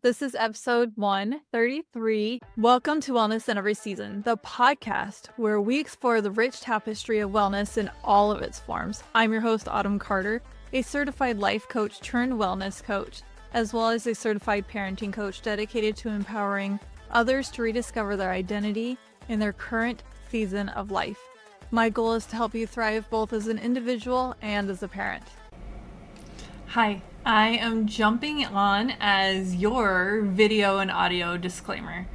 This is episode 133. Welcome to Wellness in Every Season, the podcast where we explore the rich tapestry of wellness in all of its forms. I'm your host, Autumn Carter, a certified life coach turned wellness coach, as well as a certified parenting coach dedicated to empowering others to rediscover their identity in their current season of life. My goal is to help you thrive both as an individual and as a parent. Hi, I am jumping on as your video and audio disclaimer.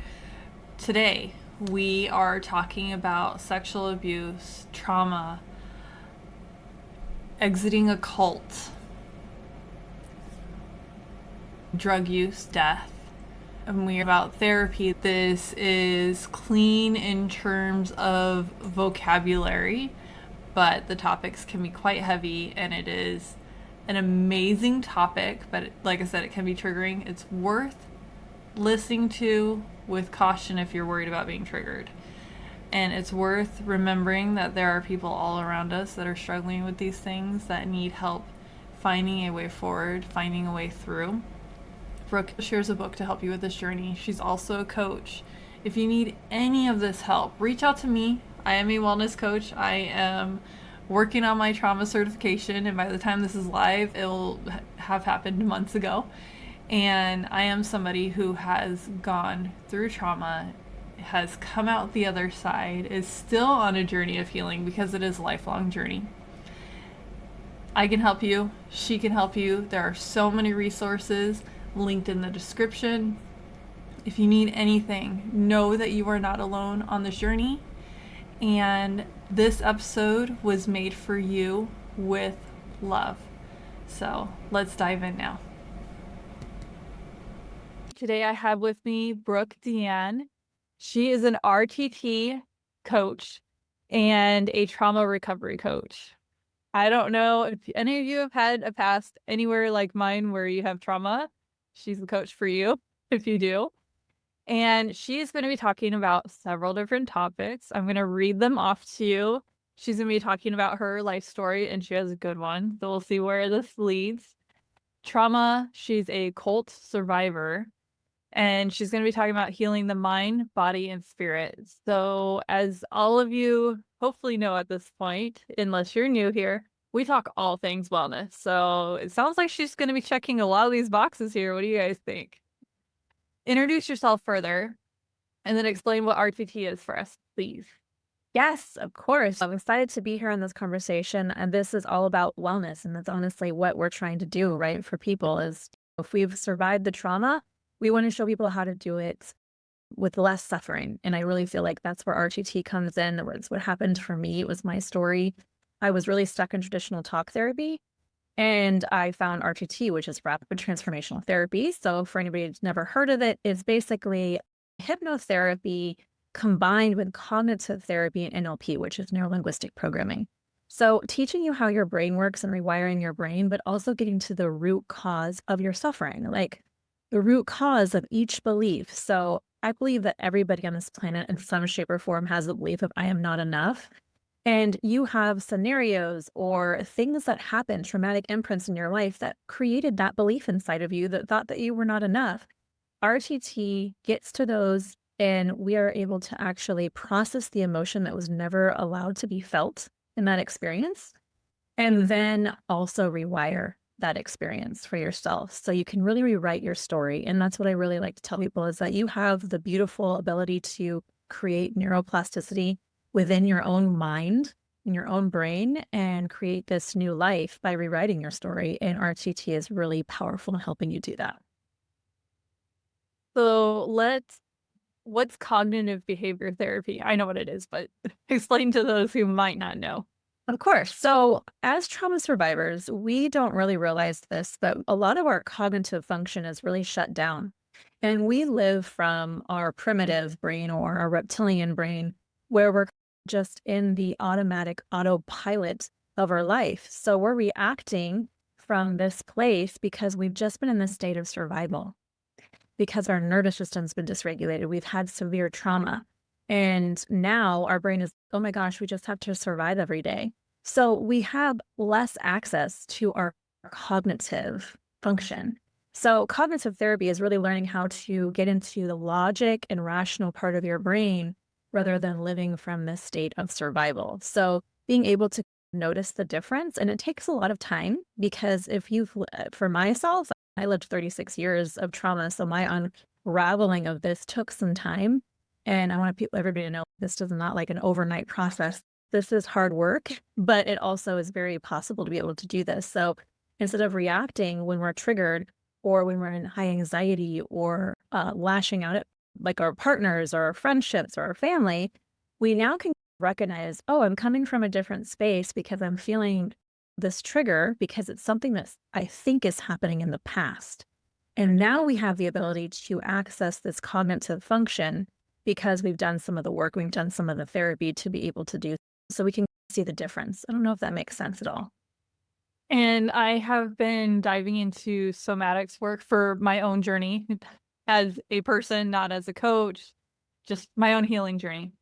Today, we are talking about sexual abuse, trauma, exiting a cult, drug use, death, and we're about therapy. This is clean in terms of vocabulary, but the topics can be quite heavy, and it is an amazing topic, but like I said, it can be triggering. It's worth listening to with caution if you're worried about being triggered. And it's worth remembering that there are people all around us that are struggling with these things, that need help finding a way forward, finding a way through. Brooke shares a book to help you with this journey. She's also a coach. If you need any of this help, reach out to me. I am a wellness coach. I am working on my trauma certification, and by the time this is live, it will have happened months ago. And I am somebody who has gone through trauma, has come out the other side, is still on a journey of healing because it is a lifelong journey. I can help you. She can help you. There are so many resources linked in the description. If you need anything, know that you are not alone on this journey. And this episode was made for you with love. So let's dive in now. Today I have with me Brooke Deanne. She is an RTT coach and a trauma recovery coach. I don't know if any of you have had a past anywhere like mine where you have trauma. She's the coach for you if you do. And she's going to be talking about several different topics. I'm going to read them off to you. She's going to be talking about her life story, and she has a good one. So we'll see where this leads. Trauma, she's a cult survivor, and she's going to be talking about healing the mind, body, and spirit. So as all of you hopefully know at this point, unless you're new here, we talk all things wellness. So it sounds like she's going to be checking a lot of these boxes here. What do you guys think? Introduce yourself further and then explain what RTT is for us, please. Yes, of course. I'm excited to be here in this conversation. And this is all about wellness. And that's honestly what we're trying to do, right? For people is if we've survived the trauma, we want to show people how to do it with less suffering. And I really feel like that's where RTT comes in. It's what happened for me. It was my story. I was really stuck in traditional talk therapy. And I found RTT, which is rapid transformational therapy. So for anybody who's never heard of it, it's basically hypnotherapy combined with cognitive therapy and NLP, which is neuro-linguistic programming. So teaching you how your brain works and rewiring your brain, but also getting to the root cause of your suffering, like the root cause of each belief. So I believe that everybody on this planet in some shape or form has a belief of I am not enough. And you have scenarios or things that happen, traumatic imprints in your life that created that belief inside of you that thought that you were not enough. RTT gets to those, and we are able to actually process the emotion that was never allowed to be felt in that experience, and then also rewire that experience for yourself. So you can really rewrite your story. And that's what I really like to tell people is that you have the beautiful ability to create neuroplasticity within your own mind, in your own brain, and create this new life by rewriting your story. And RTT is really powerful in helping you do that. So what's cognitive behavior therapy? I know what it is, but explain to those who might not know. Of course. So as trauma survivors, we don't really realize this, but a lot of our cognitive function is really shut down. And we live from our primitive brain or our reptilian brain, where we're just in the automatic autopilot of our life. So we're reacting from this place because we've just been in this state of survival, because our nervous system's been dysregulated. We've had severe trauma. And now our brain is, oh my gosh, we just have to survive every day. So we have less access to our cognitive function. So cognitive therapy is really learning how to get into the logic and rational part of your brain rather than living from this state of survival. So being able to notice the difference, and it takes a lot of time because for myself, I lived 36 years of trauma, so my unraveling of this took some time. And I want everybody to know this is not like an overnight process. This is hard work, but it also is very possible to be able to do this. So instead of reacting when we're triggered, or when we're in high anxiety or lashing out at like our partners or our friendships or our family, we now can recognize, oh, I'm coming from a different space because I'm feeling this trigger because it's something that I think is happening in the past. And now we have the ability to access this cognitive function because we've done some of the work, we've done some of the therapy to be able to do so we can see the difference. I don't know if that makes sense at all. And I have been diving into somatics work for my own journey as a person, not as a coach, just my own healing journey.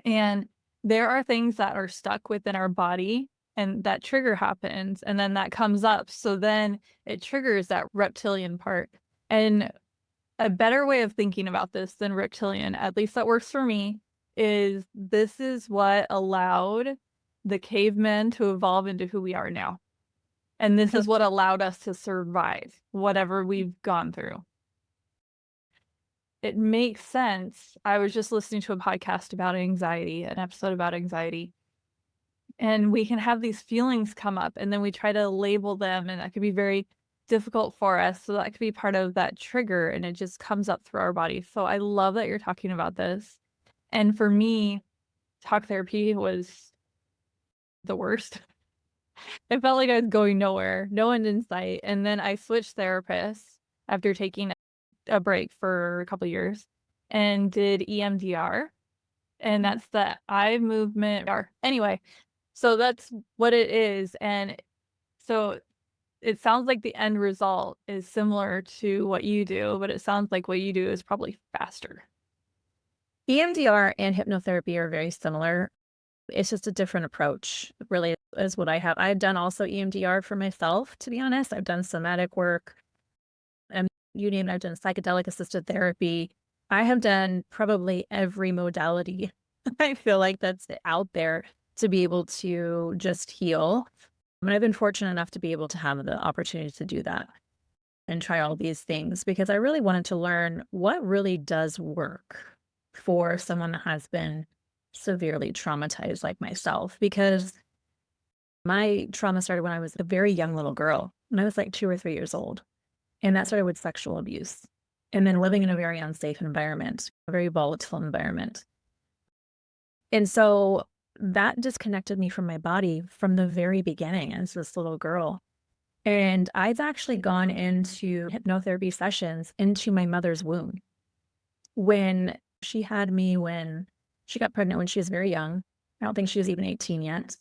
And there are things that are stuck within our body and that trigger happens and then that comes up. So then it triggers that reptilian part. And a better way of thinking about this than reptilian, at least that works for me, is this is what allowed the cavemen to evolve into who we are now. And this is what allowed us to survive whatever we've gone through. It makes sense. I was just listening to a podcast about anxiety, an episode about anxiety, and we can have these feelings come up and then we try to label them, and that could be very difficult for us. So that could be part of that trigger and it just comes up through our body. So I love that you're talking about this. And for me, talk therapy was the worst. It felt like I was going nowhere, no end in sight. And then I switched therapists after taking a break for a couple of years and did EMDR. And that's the eye movement. Anyway, so that's what it is. And so it sounds like the end result is similar to what you do, but it sounds like what you do is probably faster. EMDR and hypnotherapy are very similar. It's just a different approach, really, is what I have. I've done also EMDR for myself, to be honest. I've done somatic work, and you name it, I've done psychedelic assisted therapy. I have done probably every modality I feel like that's out there to be able to just heal. And I've been fortunate enough to be able to have the opportunity to do that and try all these things because I really wanted to learn what really does work for someone that has been severely traumatized like myself. Because my trauma started when I was a very young little girl, when I was like 2 or 3 years old. And that started with sexual abuse. And then living in a very unsafe environment, a very volatile environment. And so that disconnected me from my body from the very beginning as this little girl. And I've actually gone into hypnotherapy sessions into my mother's womb when she had me when she got pregnant when she was very young. I don't think she was even 18 yet.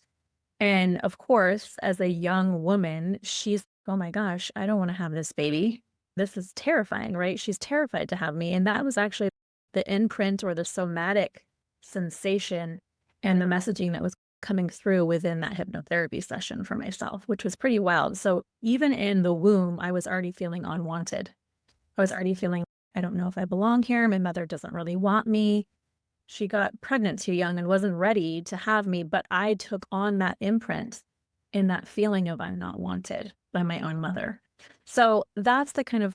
And of course, as a young woman, she's, oh my gosh, I don't want to have this baby. This is terrifying, right? She's terrified to have me. And that was actually the imprint or the somatic sensation and the messaging that was coming through within that hypnotherapy session for myself, which was pretty wild. So even in the womb, I was already feeling unwanted. I was already feeling, I don't know if I belong here. My mother doesn't really want me. She got pregnant too young and wasn't ready to have me, but I took on that imprint in that feeling of I'm not wanted by my own mother. So that's the kind of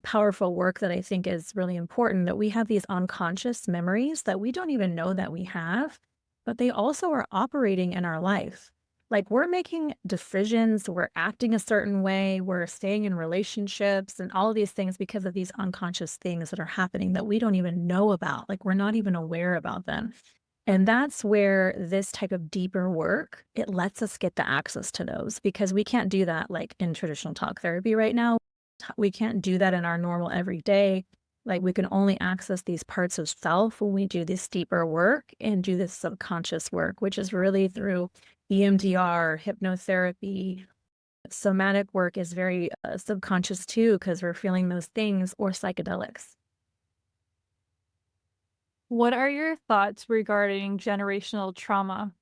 powerful work that I think is really important, that we have these unconscious memories that we don't even know that we have, but they also are operating in our life. Like we're making decisions, we're acting a certain way, we're staying in relationships and all of these things because of these unconscious things that are happening that we don't even know about. Like we're not even aware about them. And that's where this type of deeper work, it lets us get the access to those because we can't do that like in traditional talk therapy right now. We can't do that in our normal everyday. Like we can only access these parts of self when we do this deeper work and do this subconscious work, which is really through EMDR, hypnotherapy. Somatic work is very subconscious too, because we're feeling those things, or psychedelics. What are your thoughts regarding generational trauma?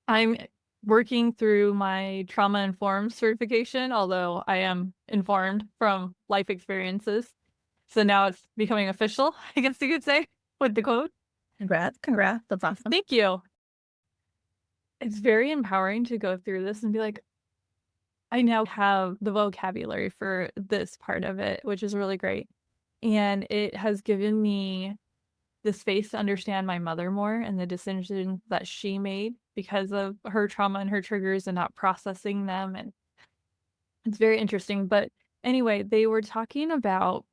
I'm working through my trauma informed certification, although I am informed from life experiences. So now it's becoming official, I guess you could say, with the quote. Congrats, congrats. That's awesome. Thank you. It's very empowering to go through this and be like, I now have the vocabulary for this part of it, which is really great. And it has given me the space to understand my mother more and the decisions that she made because of her trauma and her triggers and not processing them. And it's very interesting. But anyway, they were talking about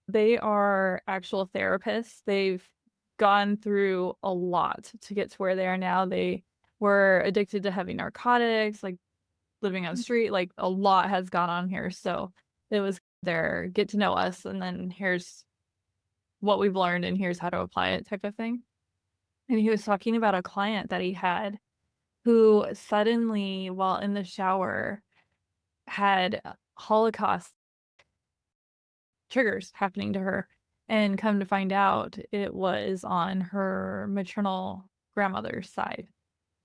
they are actual therapists. They've gone through a lot to get to where they are now. They were addicted to heavy narcotics, like living on the street, like a lot has gone on here. So it was their get to know us, and then here's what we've learned, and here's how to apply it type of thing. And he was talking about a client that he had who suddenly, while in the shower, had Holocaust triggers happening to her. And come to find out, it was on her maternal grandmother's side.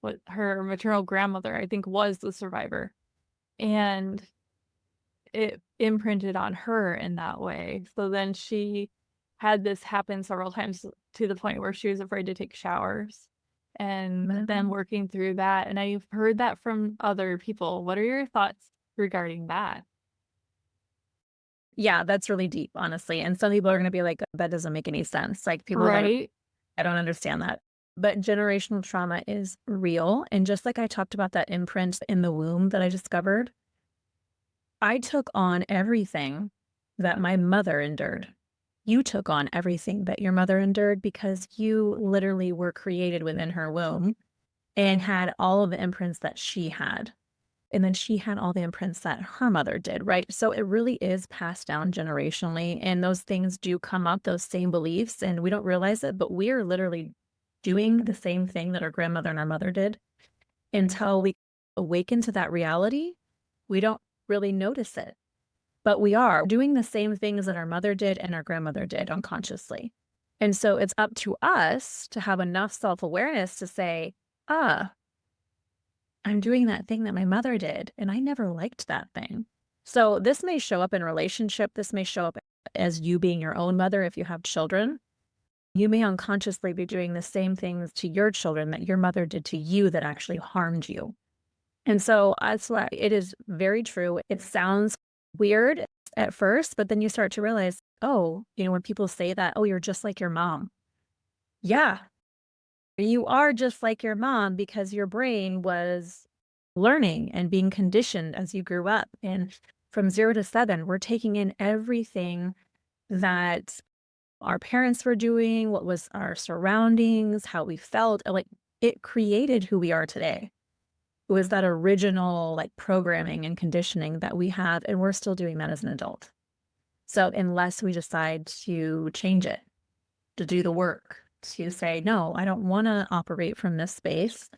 What her maternal grandmother, I think, was the survivor. And it imprinted on her in that way. So then she had this happen several times to the point where she was afraid to take showers. And then working through that, and I've heard that from other people. What are your thoughts regarding that? Yeah, that's really deep, honestly. And some people are going to be like, that doesn't make any sense. Like people are gonna, Right? I don't understand that. But generational trauma is real. And just like I talked about that imprint in the womb that I discovered, I took on everything that my mother endured. You took on everything that your mother endured because you literally were created within her womb and had all of the imprints that she had. And then she had all the imprints that her mother did, right? So it really is passed down generationally. And those things do come up, those same beliefs, and we don't realize it, but we are literally doing the same thing that our grandmother and our mother did. Until we awaken to that reality, we don't really notice it. But we are doing the same things that our mother did and our grandmother did unconsciously. And so it's up to us to have enough self-awareness to say, ah, I'm doing that thing that my mother did, and I never liked that thing. So this may show up in relationship. This may show up as you being your own mother if you have children. You may unconsciously be doing the same things to your children that your mother did to you that actually harmed you. And so that's why it is very true. It sounds weird at first, but then you start to realize, oh, when people say that, oh, you're just like your mom. Yeah, you are just like your mom because your brain was learning and being conditioned as you grew up. And from 0 to 7, we're taking in everything that our parents were doing, what was our surroundings, how we felt. Like it created who we are today. It was that original like programming and conditioning that we have, and we're still doing that as an adult. So unless we decide to change it, to do the work, to say, no, I don't want to operate from this space.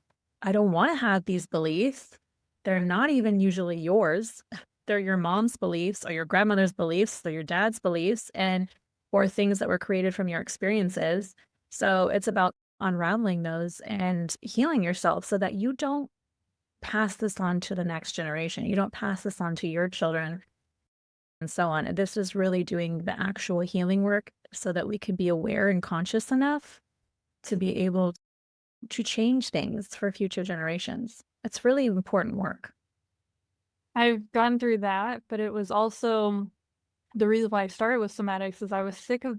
I don't want to have these beliefs. They're not even usually yours. They're your mom's beliefs or your grandmother's beliefs or your dad's beliefs or things that were created from your experiences. So it's about unraveling those and healing yourself so that you don't pass this on to the next generation. You don't pass this on to your children and so on. And this is really doing the actual healing work so that we can be aware and conscious enough to be able to change things for future generations. It's really important work. I've gone through that, but it was also the reason why I started with somatics is I was sick of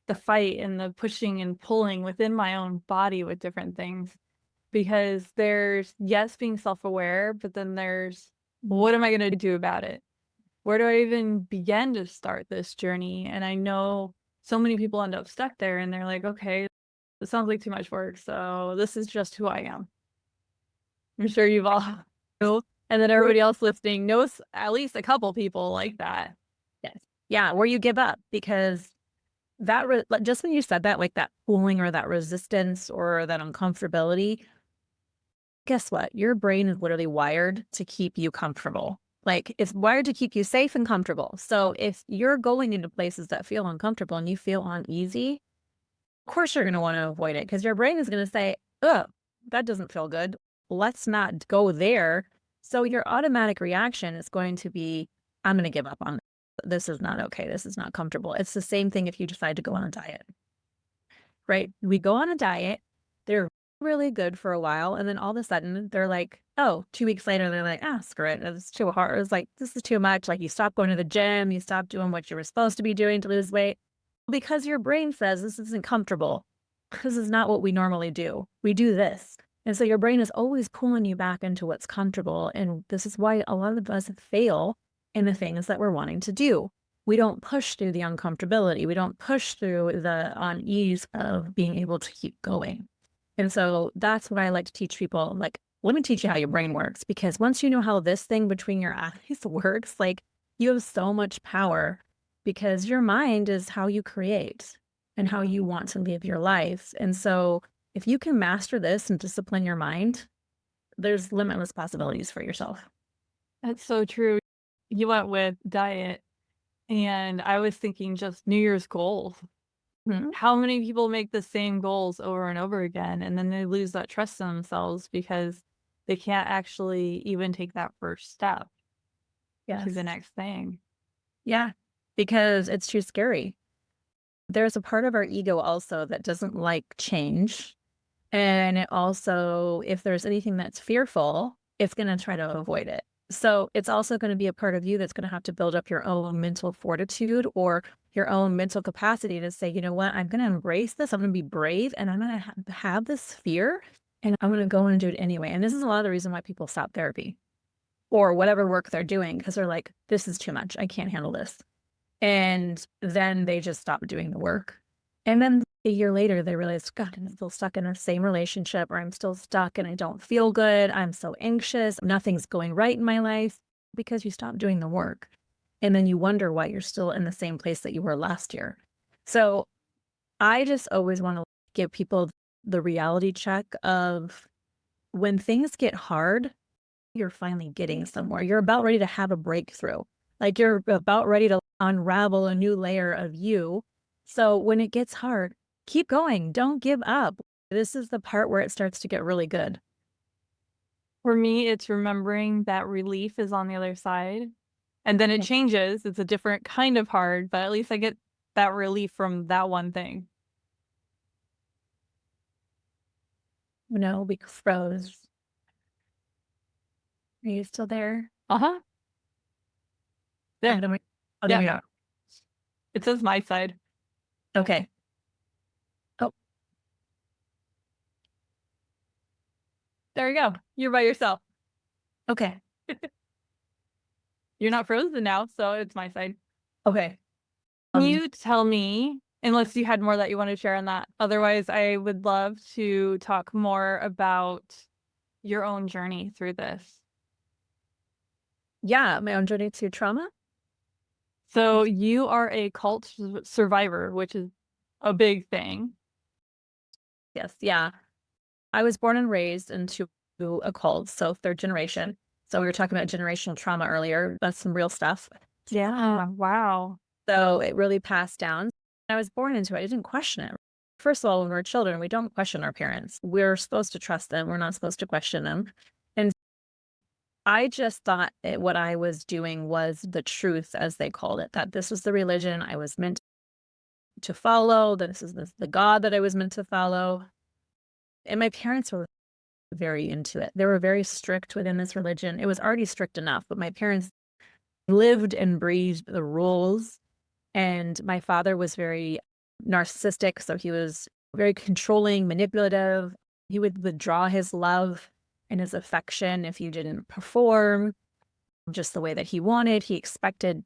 the fight and the pushing and pulling within my own body with different things. Because there's, yes, being self-aware, but then there's, what am I going to do about it? Where do I even begin to start this journey? And I know so many people end up stuck there and they're like, okay, it sounds like too much work. So this is just who I am. I'm sure you've all know. And then everybody else listening knows at least a couple people like that. Yes. Yeah, where you give up because that just when you said that, like that pulling or that resistance or that uncomfortability, guess what? Your brain is literally wired to keep you comfortable. Like it's wired to keep you safe and comfortable. So if you're going into places that feel uncomfortable and you feel uneasy, of course you're going to want to avoid it because your brain is going to say, oh, that doesn't feel good. Let's not go there. So your automatic reaction is going to be, I'm going to give up on this. This is not okay. This is not comfortable. It's the same thing if you decide to go on a diet, right? We go on a diet, they're really good for a while, and then all of a sudden they're like, oh, 2 weeks later, they're like, ah, screw it. It's too hard. It's like, this is too much. Like you stop going to the gym, you stop doing what you were supposed to be doing to lose weight because your brain says this isn't comfortable. This is not what we normally do. We do this. And so your brain is always pulling you back into what's comfortable. And this is why a lot of us fail in the things that we're wanting to do. We don't push through the uncomfortability. We don't push through the unease of being able to keep going. And so that's what I like to teach people. Like, let me teach you how your brain works, because once you know how this thing between your eyes works, like you have so much power because your mind is how you create and how you want to live your life. And so if you can master this and discipline your mind, there's limitless possibilities for yourself. That's so true. You went with diet, and I was thinking just New Year's goals. Mhm. How many people make the same goals over and over again, and then they lose that trust in themselves because they can't actually even take that first step to the Yes. next thing. Yeah. Because it's too scary. There's a part of our ego also that doesn't like change. And it also, if there's anything that's fearful, it's going to try to avoid it. So it's also going to be a part of you that's going to have to build up your own mental fortitude or your own mental capacity to say, you know what, I'm going to embrace this. I'm going to be brave and I'm going to have this fear and I'm going to go and do it anyway. And this is a lot of the reason why people stop therapy or whatever work they're doing because they're like, this is too much. I can't handle this. And then they just stop doing the work. And then a year later, they realize, God, I'm still stuck in the same relationship, or I'm still stuck and I don't feel good. I'm so anxious. Nothing's going right in my life because you stopped doing the work. And then you wonder why you're still in the same place that you were last year. So I just always want to give people the reality check of when things get hard, you're finally getting somewhere. You're about ready to have a breakthrough. Like you're about ready to unravel a new layer of you. So when it gets hard, keep going. Don't give up. This is the part where it starts to get really good. For me, it's remembering that relief is on the other side, and then it changes. It's a different kind of hard, but at least I get that relief from that one thing. No, we froze. Are you still there? Uh-huh. There. Adam, oh, there Yeah. we are. It says my side. Okay. Oh, There you go. You're by yourself. okay. You're not frozen now, so it's my side. Okay. Can you tell me, unless you had more that you want to share on that, otherwise I would love to talk more about your own journey through this. Yeah, my own journey to trauma. So you are a cult survivor, which is a big thing. Yes. Yeah. I was born and raised into a cult, so third generation. So we were talking about generational trauma earlier. That's some real stuff. Yeah. Wow. So it really passed down. I was born into it. I didn't question it. First of all, when we're children, we don't question our parents. We're supposed to trust them. We're not supposed to question them. And I just thought that what I was doing was the truth, as they called it, that this was the religion I was meant to follow, that this is the God that I was meant to follow. And my parents were very into it. They were very strict within this religion. It was already strict enough, but my parents lived and breathed the rules. And my father was very narcissistic, so he was very controlling, manipulative. He would withdraw his love and his affection if you didn't perform just the way that he wanted. He expected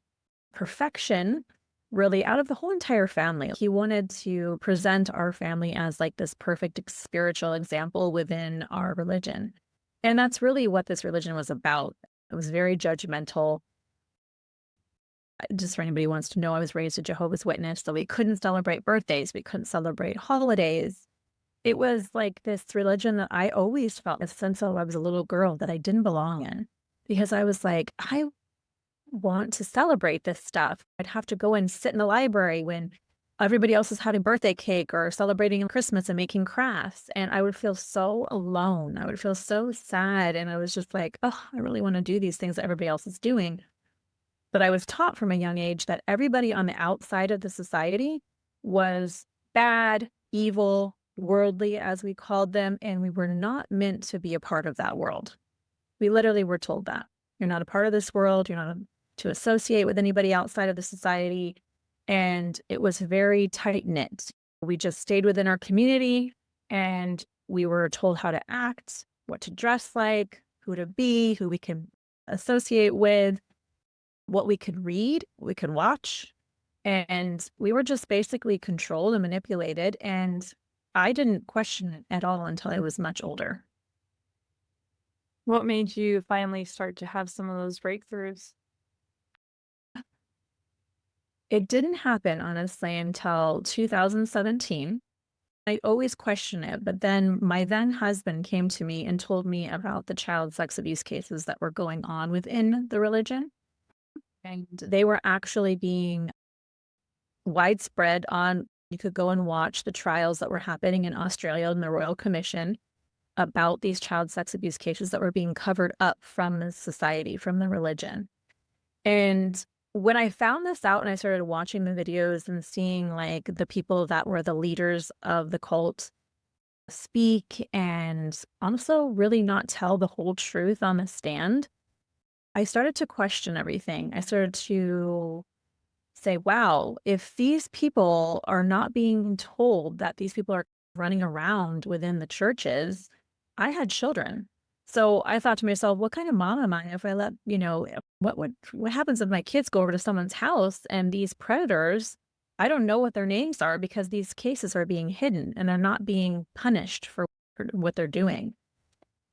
perfection really out of the whole entire family. He wanted to present our family as like this perfect spiritual example within our religion. And that's really what this religion was about. It was very judgmental. Just for anybody who wants to know, I was raised a Jehovah's Witness, so we couldn't celebrate birthdays. We couldn't celebrate holidays. It was like this religion that I always felt since I was a little girl that I didn't belong in because I was like, I want to celebrate this stuff. I'd have to go and sit in the library when everybody else is having birthday cake or celebrating Christmas and making crafts. And I would feel so alone. I would feel so sad. And I was just like, oh, I really want to do these things that everybody else is doing. But I was taught from a young age that everybody on the outside of the society was bad, evil, worldly, as we called them, and we were not meant to be a part of that world. We literally were told that. You're not a part of this world, you're not to associate with anybody outside of the society, and it was very tight-knit. We just stayed within our community, and we were told how to act, what to dress like, who to be, who we can associate with, what we could read, we could watch, and we were just basically controlled and manipulated, and I didn't question it at all until I was much older. What made you finally start to have some of those breakthroughs? It didn't happen, honestly, until 2017. I always question it, but then my then husband came to me and told me about the child sex abuse cases that were going on within the religion, and they were actually being widespread on you could go and watch the trials that were happening in Australia in the Royal Commission about these child sex abuse cases that were being covered up from the society, from the religion. And when I found this out and I started watching the videos and seeing like the people that were the leaders of the cult speak and also really not tell the whole truth on the stand, I started to question everything. I started to say, wow, if these people are not being told that these people are running around within the churches, I had children. So I thought to myself, what kind of mom am I if I let, what happens if my kids go over to someone's house and these predators, I don't know what their names are because these cases are being hidden and they're not being punished for what they're doing.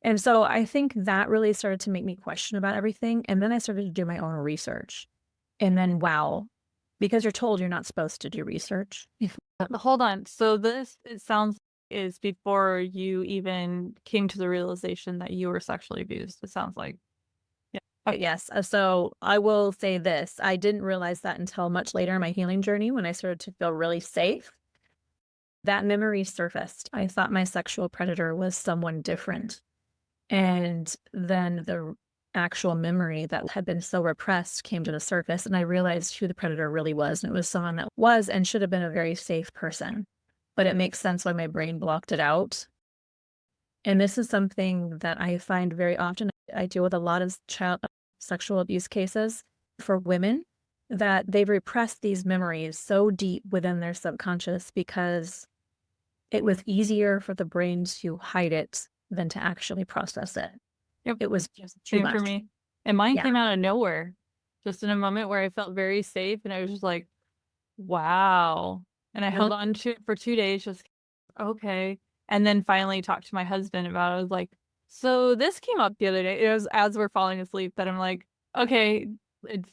And so I think that really started to make me question about everything. And then I started to do my own research. And then, wow, because you're told you're not supposed to do research. Hold on. So this, it sounds is before you even came to the realization that you were sexually abused. It sounds like. Yeah. Okay. Yes. So I will say this. I didn't realize that until much later in my healing journey when I started to feel really safe. That memory surfaced. I thought my sexual predator was someone different. And then the actual memory that had been so repressed came to the surface, and I realized who the predator really was, and it was someone that was and should have been a very safe person. But it makes sense why my brain blocked it out. And this is something that I find very often. I deal with a lot of child sexual abuse cases for women that they've repressed these memories so deep within their subconscious because it was easier for the brain to hide it than to actually process it. Yep. It was just too Same for much. me. And mine Yeah. came out of nowhere, just in a moment where I felt very safe, and I was just like, wow. And I held on to it for 2 days, just okay. And then finally talked to my husband about it. I was like, so this came up the other day. It was as we're falling asleep that I'm like, okay, it's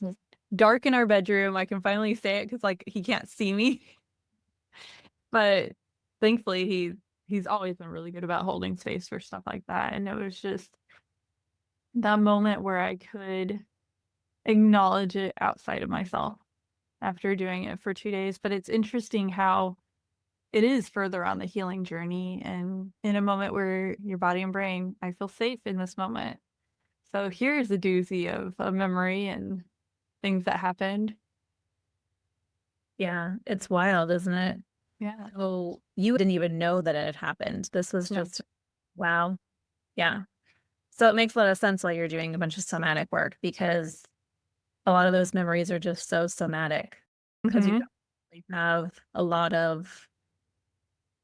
dark in our bedroom. I can finally say it because like he can't see me. But thankfully he's always been really good about holding space for stuff like that. And it was just that moment where I could acknowledge it outside of myself after doing it for 2 days. But it's interesting how it is further on the healing journey and in a moment where your body and brain, I feel safe in this moment. So here's a doozy of a memory and things that happened. Yeah, it's wild, isn't it? Yeah. So you didn't even know that it had happened. This was No. just, wow. Yeah. So it makes a lot of sense why you're doing a bunch of somatic work because a lot of those memories are just so somatic because you Mm-hmm. don't really have a lot of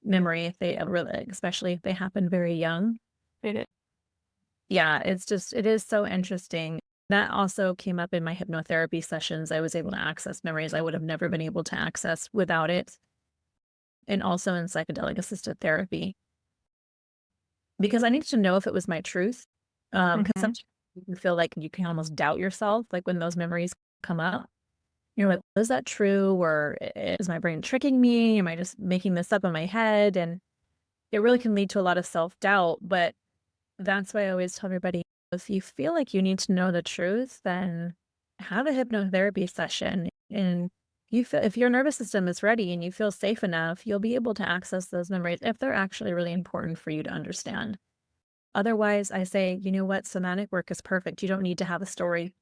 memory if they really, especially if they happen very young. They did. Yeah, it is so interesting. That also came up in my hypnotherapy sessions. I was able to access memories I would have never been able to access without it. And also in psychedelic assisted therapy, because I needed to know if it was my truth. Because Mm-hmm. sometimes you feel like you can almost doubt yourself, like when those memories come up. You're like, is that true? Or is my brain tricking me? Am I just making this up in my head? And it really can lead to a lot of self-doubt. But that's why I always tell everybody, if you feel like you need to know the truth, then have a hypnotherapy session. And You feel if your nervous system is ready and you feel safe enough, you'll be able to access those memories if they're actually really important for you to understand. Otherwise, I say, you know what? Somatic work is perfect. You don't need to have a story.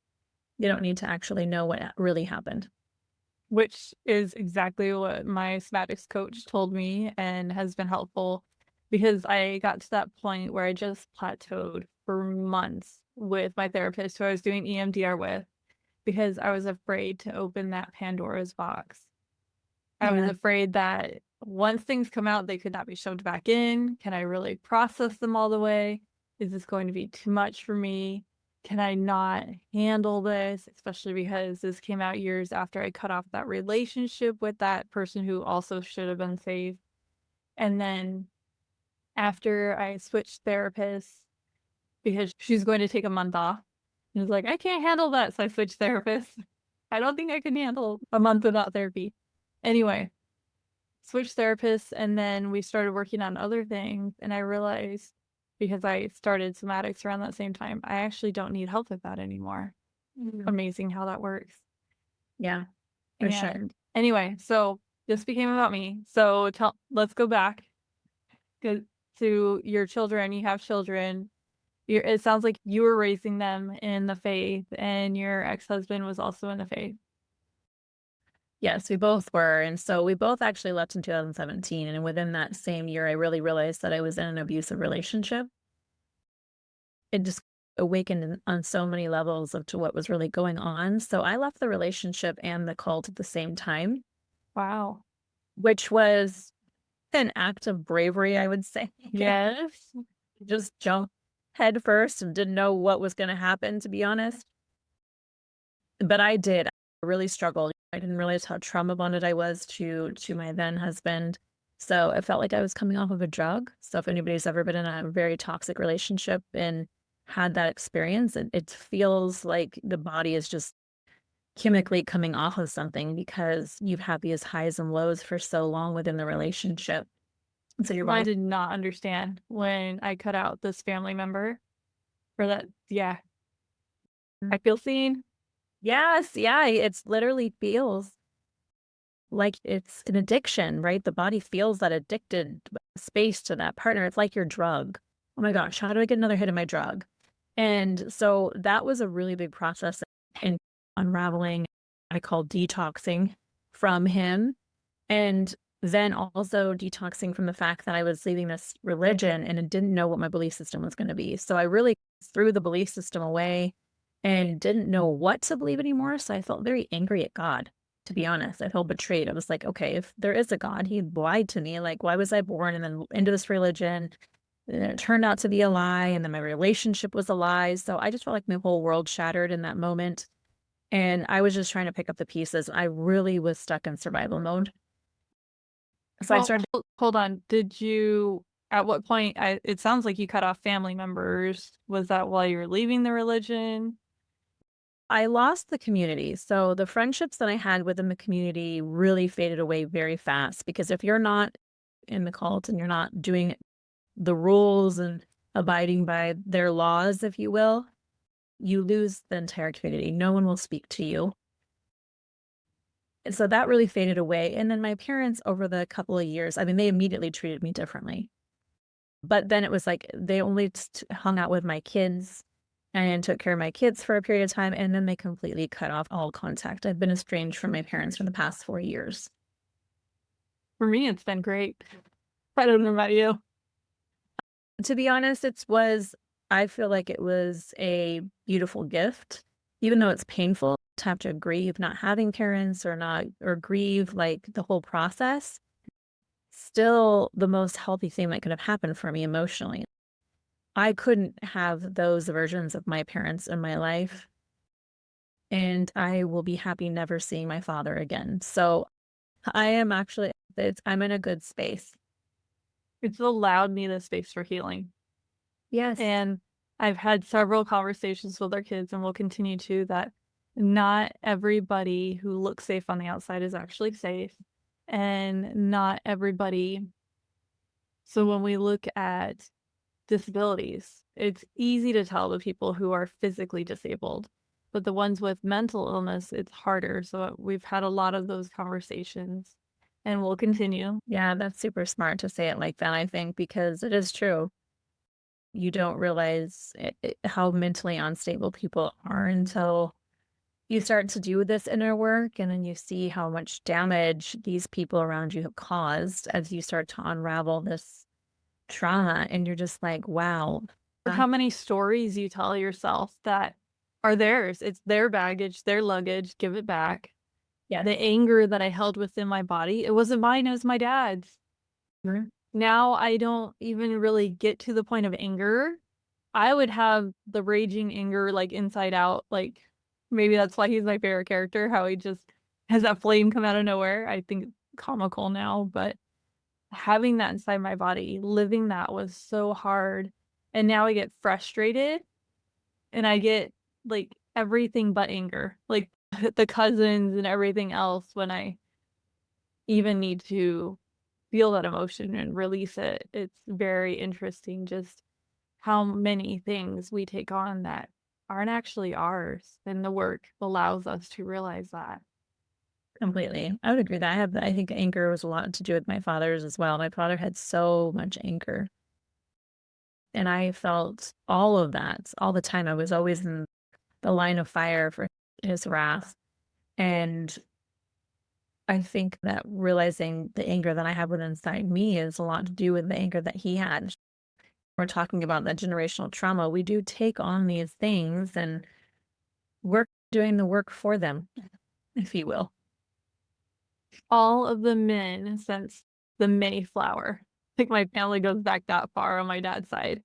You don't need to actually know what really happened. Which is exactly what my somatics coach told me and has been helpful because I got to that point where I just plateaued for months with my therapist who I was doing EMDR with because I was afraid to open that Pandora's box. I was Yeah. afraid that once things come out, they could not be shoved back in. Can I really process them all the way? Is this going to be too much for me? Can I not handle this? Especially because this came out years after I cut off that relationship with that person who also should have been saved. And then after I switched therapists because she's going to take a month off, and was like, I can't handle that. So I switched therapists. I don't think I can handle a month without therapy. Anyway, switched therapists, and then we started working on other things, and I realized because I started somatics around that same time, I actually don't need help with that anymore. Amazing how that works. Yeah, for sure. And anyway, so this became about me. So let's go back to your children. You have children. It sounds like you were raising them in the faith, and your ex-husband was also in the faith. Yes, we both were. And so we both actually left in 2017. And within that same year, I really realized that I was in an abusive relationship. It just awakened on so many levels of to what was really going on. So I left the relationship and the cult at the same time, Wow. which was an act of bravery, I would say. Yes. Just jumped head first and didn't know what was going to happen, to be honest. But I did. I really struggled. I didn't realize how trauma bonded I was to my then husband. So it felt like I was coming off of a drug. So if anybody's ever been in a very toxic relationship and had that experience, it feels like the body is just chemically coming off of something because you've had these highs and lows for so long within the relationship. And so your I body. did not understand when I cut out this family member for that. Yeah, I feel seen. Yes, yeah, it's literally feels like it's an addiction, right? The body feels that addicted space to that partner. It's like your drug. Oh my gosh, how do I get another hit of my drug? And so that was a really big process in unraveling, I call detoxing from him. And then also detoxing from the fact that I was leaving this religion and I didn't know what my belief system was going to be. So I really threw the belief system away and didn't know what to believe anymore. So I felt very angry at God, to be honest. I felt betrayed. I was like, okay, if there is a God, he lied to me. Like, why was I born and then into this religion? And it turned out to be a lie. And then my relationship was a lie. So I just felt like my whole world shattered in that moment. And I was just trying to pick up the pieces. I really was stuck in survival mode. So I Well, started. hold on. Did you, at what point, it sounds like you cut off family members. Was that while you were leaving the religion? I lost the community. So the friendships that I had within the community really faded away very fast because if you're not in the cult and you're not doing the rules and abiding by their laws, if you will, you lose the entire community. No one will speak to you. And so that really faded away. And then my parents, over the couple of years, I mean, they immediately treated me differently. But then it was like they only hung out with my kids and took care of my kids for a period of time, and then they completely cut off all contact. I've been estranged from my parents for the past 4 years. For me, it's been great. I don't know about you. To be honest, I feel like it was a beautiful gift, even though it's painful to have to grieve not having parents or grieve like the whole process. Still the most healthy thing that could have happened for me emotionally. I couldn't have those versions of my parents in my life, and I will be happy never seeing my father again. So I am actually, I'm in a good space. It's allowed me the space for healing. Yes. And I've had several conversations with our kids, and will continue to, that not everybody who looks safe on the outside is actually safe. And not everybody. So when we look at disabilities, it's easy to tell the people who are physically disabled. but the ones with mental illness, it's harder. So we've had a lot of those conversations and we'll continue. Yeah, that's super smart to say it like that, I think, because it is true. You don't realize how mentally unstable people are until you start to do this inner work, and then you see how much damage these people around you have caused as you start to unravel this trauma, and you're just like, wow. How many stories you tell yourself that are theirs. It's their baggage, their luggage, give it back. Yeah. The anger that I held within my body, it wasn't mine, it was my dad's. Mhm. Now I don't even really get to the point of anger. I would have the raging anger like inside out. Like maybe that's why he's my favorite character, how he just has that flame come out of nowhere. I think it's comical now, but having that inside my body, living that was so hard. And now I get frustrated and I get like everything but anger, like the cousins and everything else when I even need to feel that emotion and release it. It's very interesting just how many things we take on that aren't actually ours. And the work allows us to realize that. Completely. I would agree that I think anger was a lot to do with my father's as well. My father had so much anger, and I felt all of that all the time. I was always in the line of fire for his wrath. And I think that realizing the anger that I have within inside me is a lot to do with the anger that he had. We're talking about that generational trauma. We do take on these things and we're doing the work for them, if you will. All of the men since the Mayflower, I think my family goes back that far on my dad's side,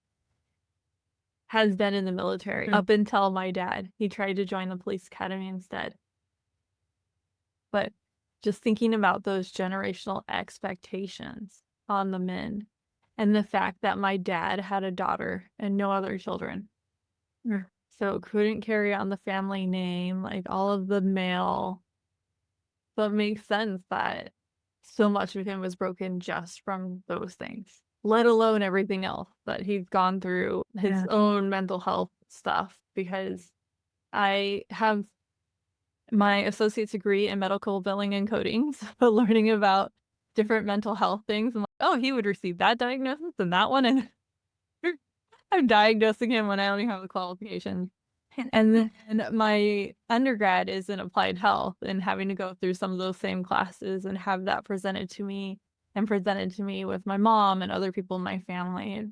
has been in the military Mm. up until my dad. He tried to join the police academy instead. But just thinking about those generational expectations on the men and the fact that my dad had a daughter and no other children. Mm. So couldn't carry on the family name, like all of the male. So it makes sense that so much of him was broken just from those things, let alone everything else that he's gone through his Yeah. own mental health stuff. Because I have my associate's degree in medical billing and coding, so learning about different mental health things. I'm like, oh, he would receive that diagnosis and that one, and I'm diagnosing him when I only have the qualifications. And then my undergrad is in applied health and having to go through some of those same classes and have that presented to me and presented to me with my mom and other people in my family.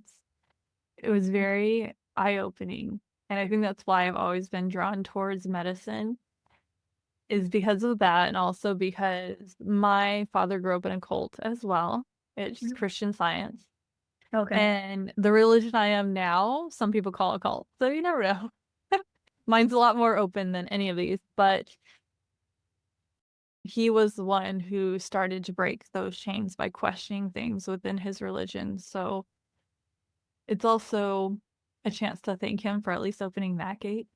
It was very eye-opening. And I think that's why I've always been drawn towards medicine is because of that, and also because my father grew up in a cult as well. It's Mm. Christian Science. Okay. And the religion I am now, some people call it a cult. So you never know. Mine's a lot more open than any of these, but he was the one who started to break those chains by questioning things within his religion. So it's also a chance to thank him for at least opening that gate,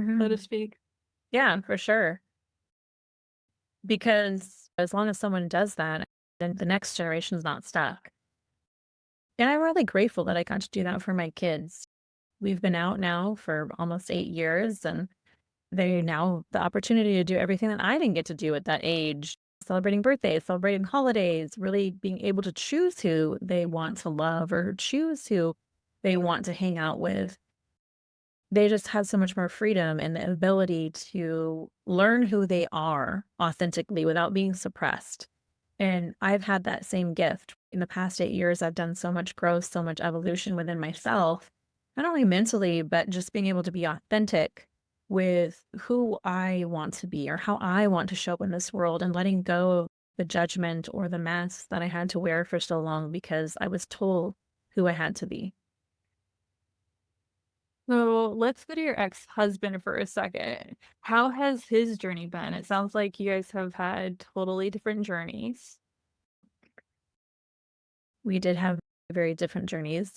so to Mhm. speak. Yeah, for sure. Because as long as someone does that, then the next generation is not stuck. And I'm really grateful that I got to do that for my kids. We've been out now for almost 8 years, and they now the opportunity to do everything that I didn't get to do at that age, celebrating birthdays, celebrating holidays, really being able to choose who they want to love or choose who they want to hang out with. They just have so much more freedom and the ability to learn who they are authentically without being suppressed. And I've had that same gift. In the past 8 years, I've done so much growth, so much evolution within myself, not only mentally, but just being able to be authentic with who I want to be or how I want to show up in this world and letting go of the judgment or the mask that I had to wear for so long because I was told who I had to be. So let's go to your ex-husband for a second. How has his journey been? It sounds like you guys have had totally different journeys. We did have very different journeys.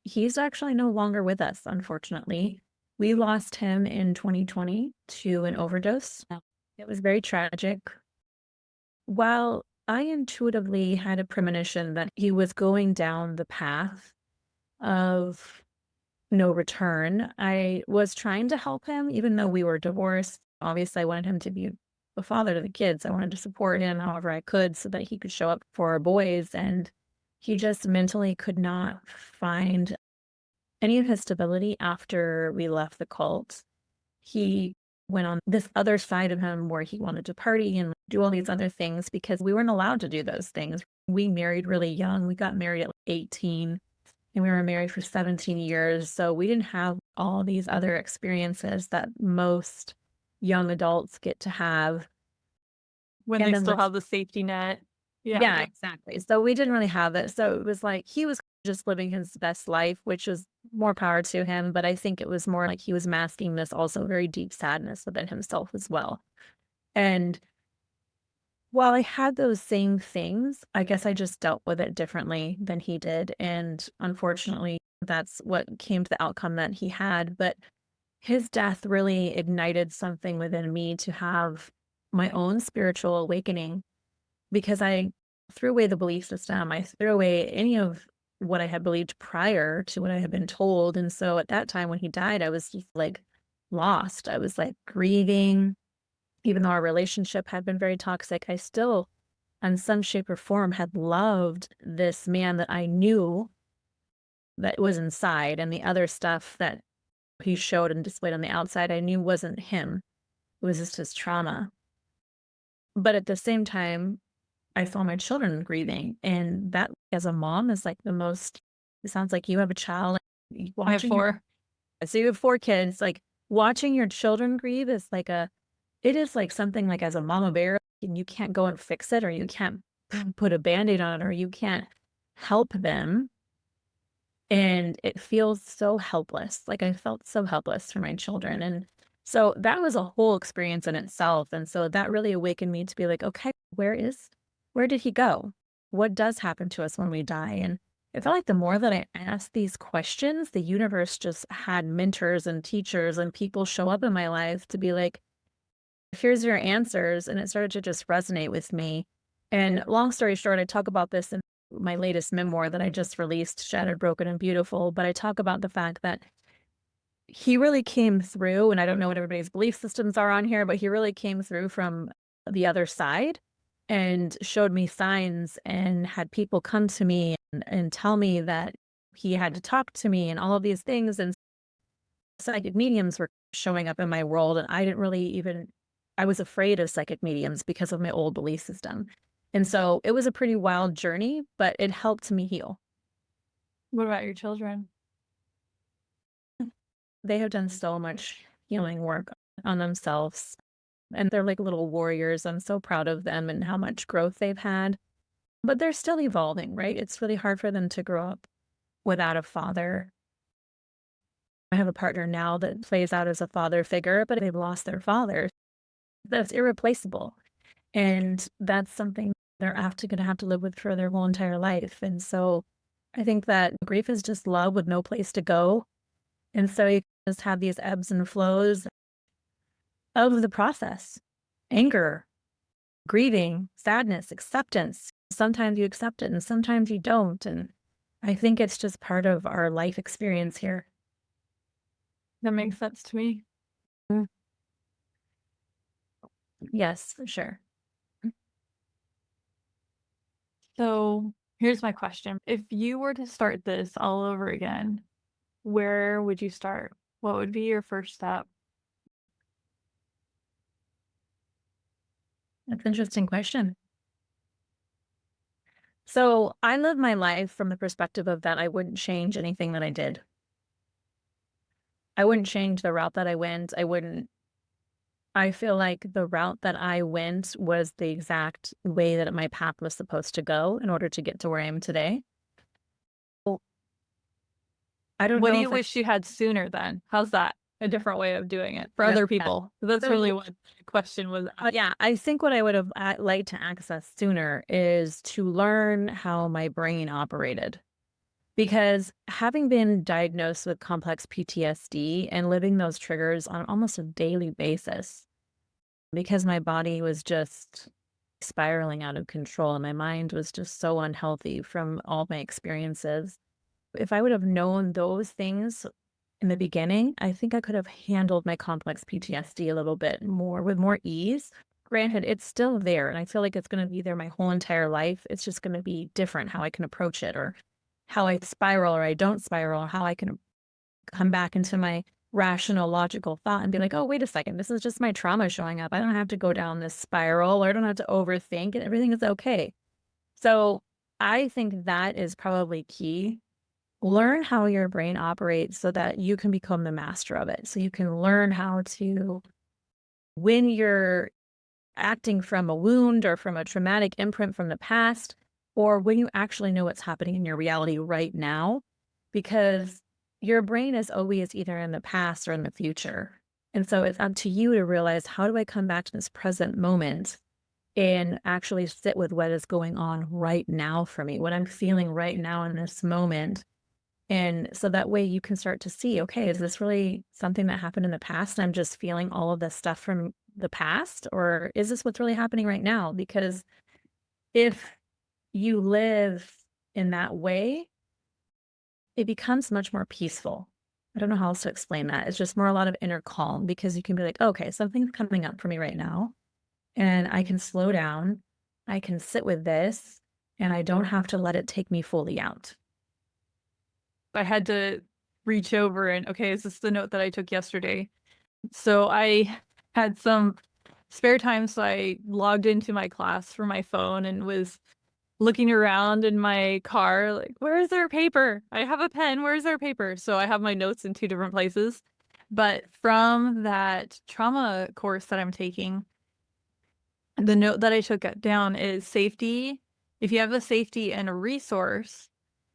He's actually no longer with us, unfortunately. We lost him in 2020 to an overdose. It was very tragic. While I intuitively had a premonition that he was going down the path of no return. I was trying to help him even though we were divorced. Obviously, I wanted him to be a father to the kids. I wanted to support him however I could so that he could show up for our boys, and he just mentally could not find any of his stability after we left the cult. He went on this other side of him where he wanted to party and do all these other things because we weren't allowed to do those things. We married really young. We got married at like 18 and we were married for 17 years. So we didn't have all these other experiences that most young adults get to have. When And they then still have the safety net. Yeah. yeah, exactly. So we didn't really have it. So it was like he was just living his best life, which was more power to him. But I think it was more like he was masking this also very deep sadness within himself as well. And while I had those same things, I guess I just dealt with it differently than he did. And unfortunately, that's what came to the outcome that he had. But his death really ignited something within me to have my own spiritual awakening because I threw away the belief system. I threw away any of what I had believed prior to what I had been told. And so at that time when he died, I was just like lost. I was like grieving. Even though our relationship had been very toxic, I still, in some shape or form, had loved this man that I knew that was inside. And the other stuff that he showed and displayed on the outside, I knew wasn't him. It was just his trauma. But at the same time, I saw my children grieving, and that, as a mom, is, like, the most it sounds like you have a child, and I have watching your 4. so you have 4 kids, like, watching your children grieve is like a it is like something, like, as a mama bear, and you can't go and fix it, or you can't put a Band-Aid on it, or you can't help them, and it feels so helpless, like, I felt so helpless for my children, and so that was a whole experience in itself, and so that really awakened me to be like, "Okay, where did he go? What does happen to us when we die?" And I felt like the more that I asked these questions, the universe just had mentors and teachers and people show up in my life to be like, "Here's your answers," and it started to just resonate with me, and long story short, I talk about this in my latest memoir that I just released, Shattered, Broken, and Beautiful, but I talk about the fact that he really came through, and I don't know what everybody's belief systems are on here, but he really came through from the other side and showed me signs and had people come to me and tell me that he had to talk to me and all of these things. And psychic mediums were showing up in my world, and I didn't really even, I was afraid of psychic mediums because of my old belief system. And so it was a pretty wild journey, but it helped me heal. What about your children? They have done so much healing work on themselves, and they're like little warriors. I'm so proud of them and how much growth they've had, but they're still evolving, right? It's really hard for them to grow up without a father. I have a partner now that plays out as a father figure, but they've lost their father. That's irreplaceable. And that's something they're going to have to live with for their whole entire life. And so I think that grief is just love with no place to go. And so you just have these ebbs and flows of the process, anger, grieving, sadness, acceptance. Sometimes you accept it and sometimes you don't. And I think it's just part of our life experience here. That makes sense to me. Mm. Yes, for sure. So here's my question. If you were to start this all over again, where would you start? What would be your first step? That's an interesting question. So I live my life from the perspective of that I wouldn't change anything that I did. I wouldn't change the route that I went. I feel like the route that I went was the exact way that my path was supposed to go in order to get to where I am today. Well, I don't What do know you if I, wish you had sooner then? How's that? A different way of doing it for yeah, other yeah. people. That's really So, what the question was. yeah, I think what I would have liked to access sooner is to learn how my brain operated. Because having been diagnosed with complex PTSD and living those triggers on almost a daily basis, because my body was just spiraling out of control and my mind was just so unhealthy from all my experiences. If I would have known those things in the beginning, I think I could have handled my complex PTSD a little bit more with more ease. Granted, it's still there, and I feel like it's going to be there my whole entire life. It's just going to be different how I can approach it, or how I spiral or I don't spiral, or how I can come back into my rational, logical thought and be like, oh, wait a second, this is just my trauma showing up. I don't have to go down this spiral, or I don't have to overthink, and everything is okay. So I think that is probably key. Learn how your brain operates so that you can become the master of it. So you can learn how to, when you're acting from a wound or from a traumatic imprint from the past, or when you actually know what's happening in your reality right now, because your brain is always either in the past or in the future. And so it's up to you to realize, how do I come back to this present moment and actually sit with what is going on right now for me, what I'm feeling right now in this moment. And so that way you can start to see, okay, is this really something that happened in the past and I'm just feeling all of this stuff from the past? Or is this what's really happening right now? Because if you live in that way, it becomes much more peaceful. I don't know how else to explain that. It's just more a lot of inner calm, because you can be like, okay, something's coming up for me right now, and I can slow down. I can sit with this, and I don't have to let it take me fully out. I had to reach over and, okay, is this the note that I took yesterday? So I had some spare time, so I logged into my class from my phone and was looking around in my car, like, where is there paper? I have a pen. Where's there paper? So I have my notes in two different places. But from that trauma course that I'm taking, the note that I took down is safety. If you have a safety and a resource,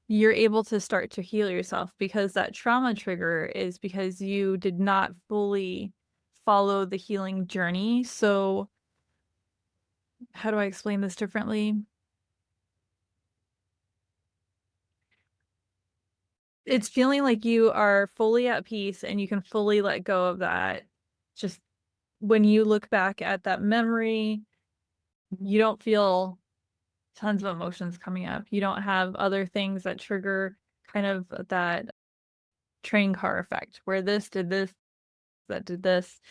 you're able to start to heal yourself, because that trauma trigger is because you did not fully follow the healing journey. So, how do I explain this differently? It's feeling like you are fully at peace and you can fully let go of that. Just when you look back at that memory, you don't feel tons of emotions coming up. You don't have other things that trigger kind of that train car effect where this did this, that did this.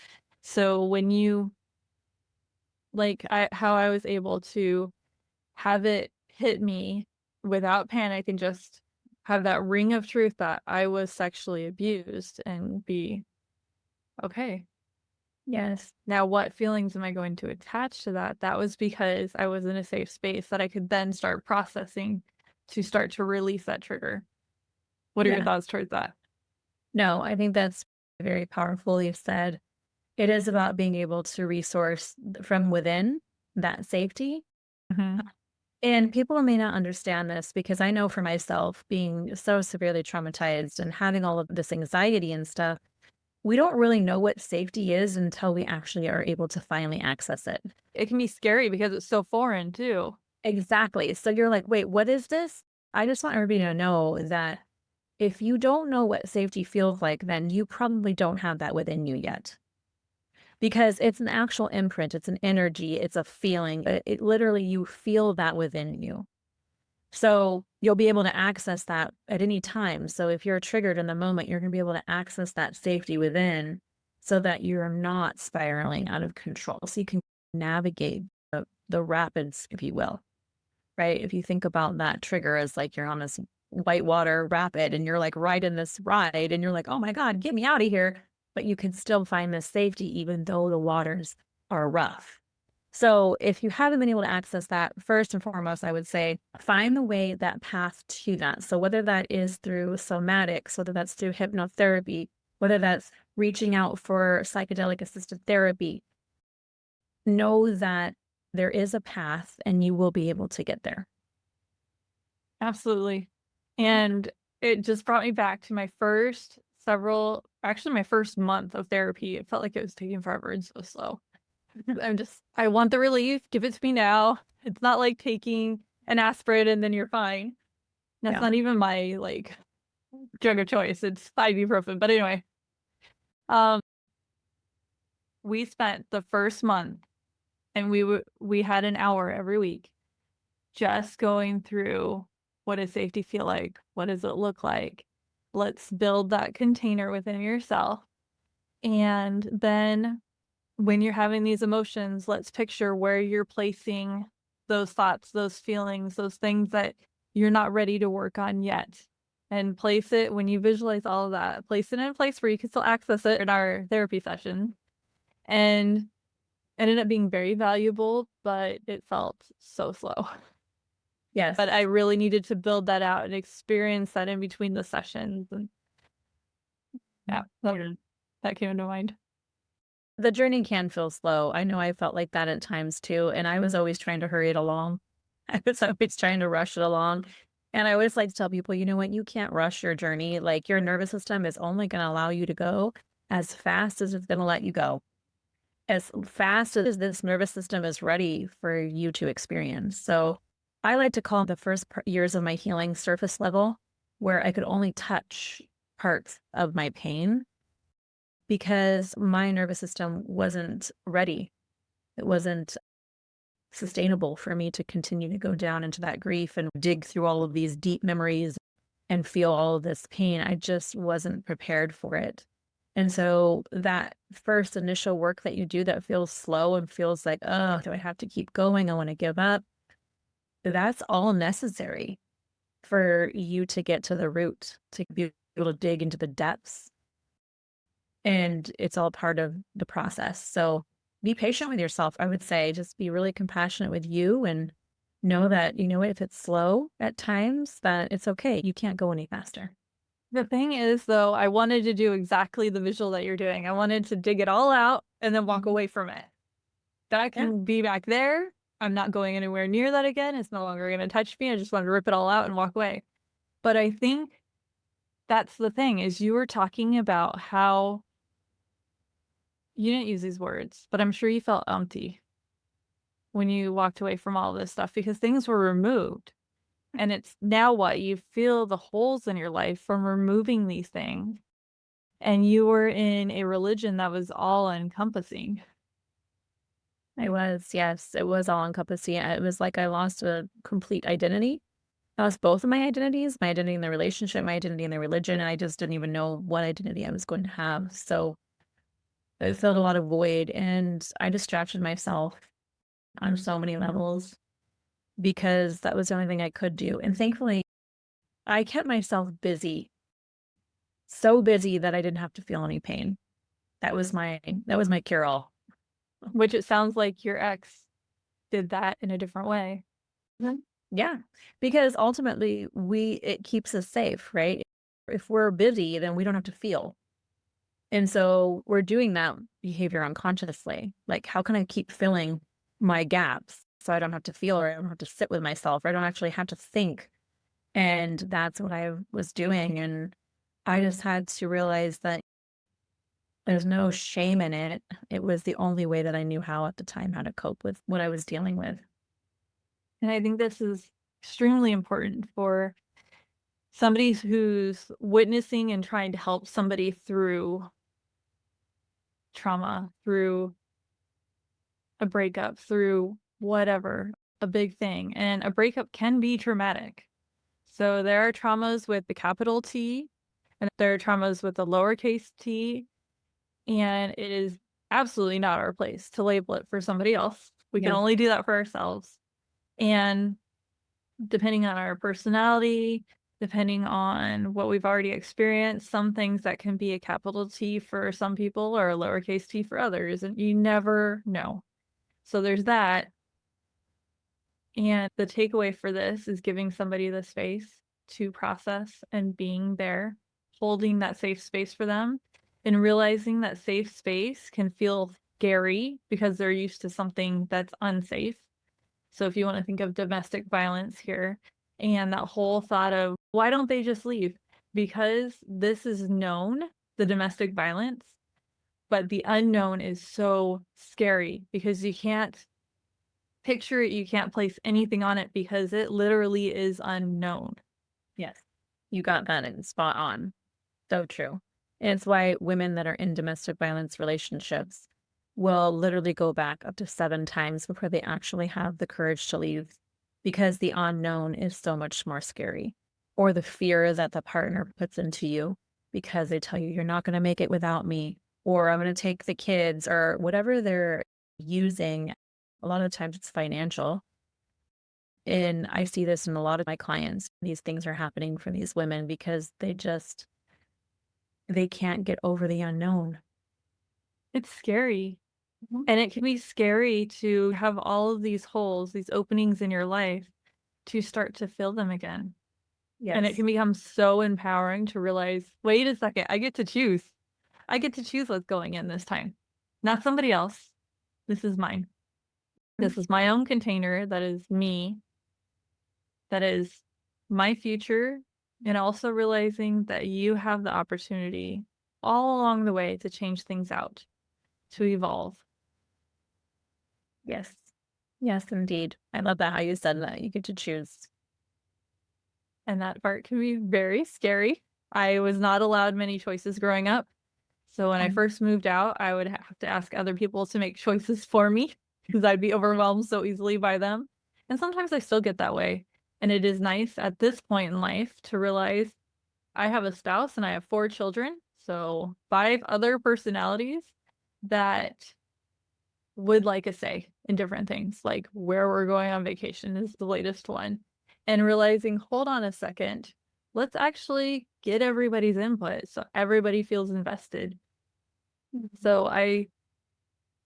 So when you how I was able to have it hit me without panic and just have that ring of truth that I was sexually abused, and be okay. Yes. Now, what feelings am I going to attach to that? That was because I was in a safe space that I could then start processing to start to release that trigger. What are your Yeah. thoughts towards that? No, I think that's very powerfully said. It is about being able to resource from within that safety. Hmm. And people may not understand this, because I know for myself, being so severely traumatized and having all of this anxiety and stuff, we don't really know what safety is until we actually are able to finally access it. It can be scary because it's so foreign too. Exactly. So you're like, wait, what is this? I just want everybody to know that if you don't know what safety feels like, then you probably don't have that within you yet. Because it's an actual imprint, it's an energy, it's a feeling. It literally, you feel that within you. So you'll be able to access that at any time. So if you're triggered in the moment, you're going to be able to access that safety within, so that you're not spiraling out of control. So you can navigate the rapids, if you will, right? If you think about that trigger as like you're on this whitewater rapid and you're like riding this ride and you're like, oh my God, get me out of here. But you can still find this safety even though the waters are rough. So if you haven't been able to access that, first and foremost, I would say find the way, that path to that. So whether that is through somatics, whether that's through hypnotherapy, whether that's reaching out for psychedelic assisted therapy, know that there is a path and you will be able to get there. Absolutely. And it just brought me back to my first month of therapy. It felt like it was taking forever and so slow. I want the relief. Give it to me now. It's not like taking an aspirin and then you're fine. That's Yeah. not even my drug of choice. It's ibuprofen. But anyway, um, we spent the first month, and we had an hour every week just going through, what does safety feel like? What does it look like? Let's build that container within yourself. And then when you're having these emotions, let's picture where you're placing those thoughts, those feelings, those things that you're not ready to work on yet. And place it when you visualize all of that, place it in a place where you can still access it in our therapy session. And it ended up being very valuable, but it felt so slow. Yes. But I really needed to build that out and experience that in between the sessions. And yeah, that came into mind. The journey can feel slow. I know I felt like that at times too, and I was always trying to hurry it along. I was always trying to rush it along. And I always like to tell people, you know what, you can't rush your journey. Like your nervous system is only going to allow you to go as fast as it's going to let you go. As fast as this nervous system is ready for you to experience. So I like to call the first years of my healing surface level, where I could only touch parts of my pain because my nervous system wasn't ready. It wasn't sustainable for me to continue to go down into that grief and dig through all of these deep memories and feel all of this pain. I just wasn't prepared for it. And so that first initial work that you do that feels slow and feels like, oh, do I have to keep going? I want to give up. That's all necessary for you to get to the root, to be able to dig into the depths. And it's all part of the process. So be patient with yourself. I would say just be really compassionate with you and know that, you know what, if it's slow at times, that it's okay. You can't go any faster. The thing is, though, I wanted to do exactly the visual that you're doing. I wanted to dig it all out and then walk away from it. That Yeah. can be back there. I'm not going anywhere near that again. It's no longer going to touch me. I just want to rip it all out and walk away. But I think that's the thing is you were talking about how you didn't use these words, but I'm sure you felt empty when you walked away from all this stuff because things were removed. And it's now what? You feel the holes in your life from removing these things. And you were in a religion that was all encompassing. I was, yes, it was all encompassing. It was like I lost a complete identity. I lost both of my identity in the relationship, my identity in the religion, and I just didn't even know what identity I was going to have. So I felt a lot of void and I distracted myself on so many levels because that was the only thing I could do. And thankfully, I kept myself busy, so busy that I didn't have to feel any pain. That was my cure all. Which it sounds like your ex did that in a different way. Mhm. Yeah, because ultimately it keeps us safe, right? If we're busy, then we don't have to feel. And so we're doing that behavior unconsciously. Like, how can I keep filling my gaps so I don't have to feel or I don't have to sit with myself or I don't actually have to think? And that's what I was doing. And I just had to realize that there's no shame in it. It was the only way that I knew how at the time how to cope with what I was dealing with. And I think this is extremely important for somebody who's witnessing and trying to help somebody through trauma, through a breakup, through whatever, a big thing. And a breakup can be traumatic. So there are traumas with the capital T, and there are traumas with the lowercase t, and it is absolutely not our place to label it for somebody else. We can Yeah. only do that for ourselves. And depending on our personality, depending on what we've already experienced, some things that can be a capital T for some people or a lowercase t for others, and you never know. So there's that. And the takeaway for this is giving somebody the space to process and being there, holding that safe space for them, and realizing that safe space can feel scary because they're used to something that's unsafe. So if you want to think of domestic violence here and that whole thought of why don't they just leave? Because this is known, the domestic violence, but the unknown is so scary because you can't picture it, you can't place anything on it because it literally is unknown. Yes. You got that in spot on. So true. And it's why women that are in domestic violence relationships will literally go back up to 7 times before they actually have the courage to leave because the unknown is so much more scary. or the fear that the partner puts into you because they tell you you're not going to make it without me, or I'm going to take the kids, or whatever they're using. A lot of times it's financial. And I see this in a lot of my clients. These things are happening for these women because they can't get over the unknown. It's scary. Mhm. And it can be scary to have all of these holes, these openings in your life to start to fill them again. And it Yes. can become so empowering to realize, wait a second, I get to choose. I get to choose what's going in this time, not somebody else. This is mine. This is my own container. That is me. That is my future. And also realizing that you have the opportunity all along the way to change things out, to evolve. Yes. Yes, indeed. I love that how you said that. You get to choose. And that part can be very scary. I was not allowed many choices growing up. So when I first moved out, I would have to ask other people to make choices for me because I'd be overwhelmed so easily by them. And sometimes I still get that way. And it is nice at this point in life to realize I have a spouse and I have 4 children. So 5 other personalities that would like a say in different things, like where we're going on vacation is the latest one. And realizing, hold on a second, let's actually get everybody's input so everybody feels invested. So I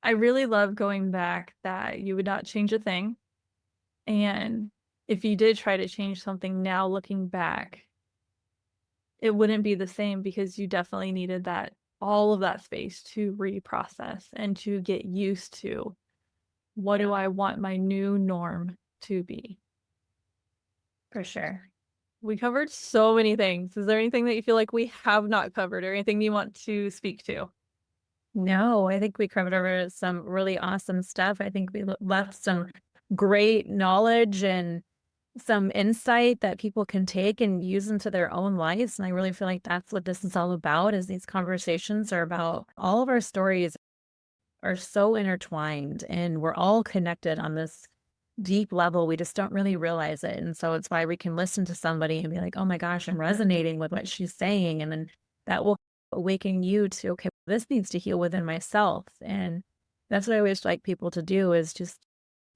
really love going back that you would not change a thing. And if you did try to change something now looking back, it wouldn't be the same because you definitely needed that all of that space to reprocess and to get used to what do I want my new norm to be. For sure. We covered so many things. Is there anything that you feel like we have not covered or anything you want to speak to? No, I think we covered over some really awesome stuff. I think we left some great knowledge and some insight that people can take and use into their own lives. And I really feel like that's what this is all about, is these conversations are about all of our stories are so intertwined and we're all connected on this deep level. We just don't really realize it. And so it's why we can listen to somebody and be like, oh my gosh, I'm resonating with what she's saying. And then that will awaken you to, okay, this needs to heal within myself. And that's what I always like people to do, is just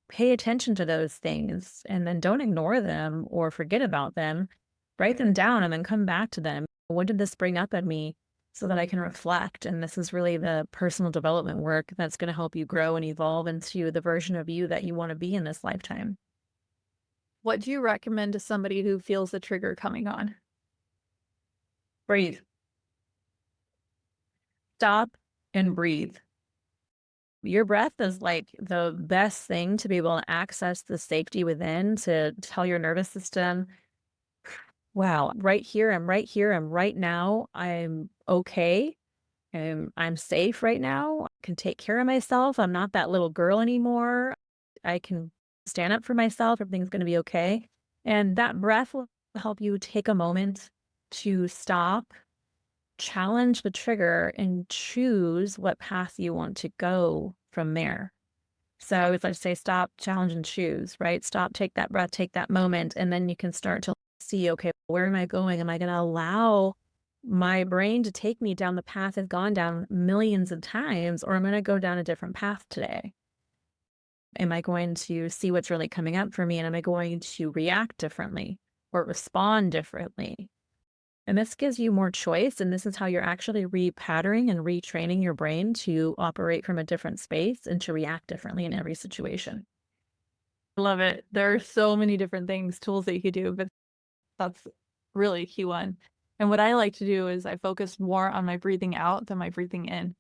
pay attention to those things and then don't ignore them or forget about them. Write them down and then come back to them. What did this bring up in me so that I can reflect? And this is really the personal development work that's going to help you grow and evolve into the version of you that you want to be in this lifetime. What do you recommend to somebody who feels the trigger coming on? Breathe. Stop and breathe. Your breath is like the best thing to be able to access the safety within, to tell your nervous system, wow, right here, I'm right here, I'm right now, I'm okay, I'm safe right now, I can take care of myself, I'm not that little girl anymore, I can stand up for myself, everything's gonna be okay. And that breath will help you take a moment to stop, challenge the trigger, and choose what path you want to go from there. So I always like to say, stop, challenge, and choose, right? Stop, take that breath, take that moment, and then you can start to see, okay, where am I going? Am I going to allow my brain to take me down the path it's gone down millions of times, or am I going to go down a different path today? Am I going to see what's really coming up for me? And am I going to react differently or respond differently? And this gives you more choice. And this is how you're actually repatterning and retraining your brain to operate from a different space and to react differently in every situation. I love it. There are so many different things, tools that you could do, but that's really a key one. And what I like to do is I focus more on my breathing out than my breathing in.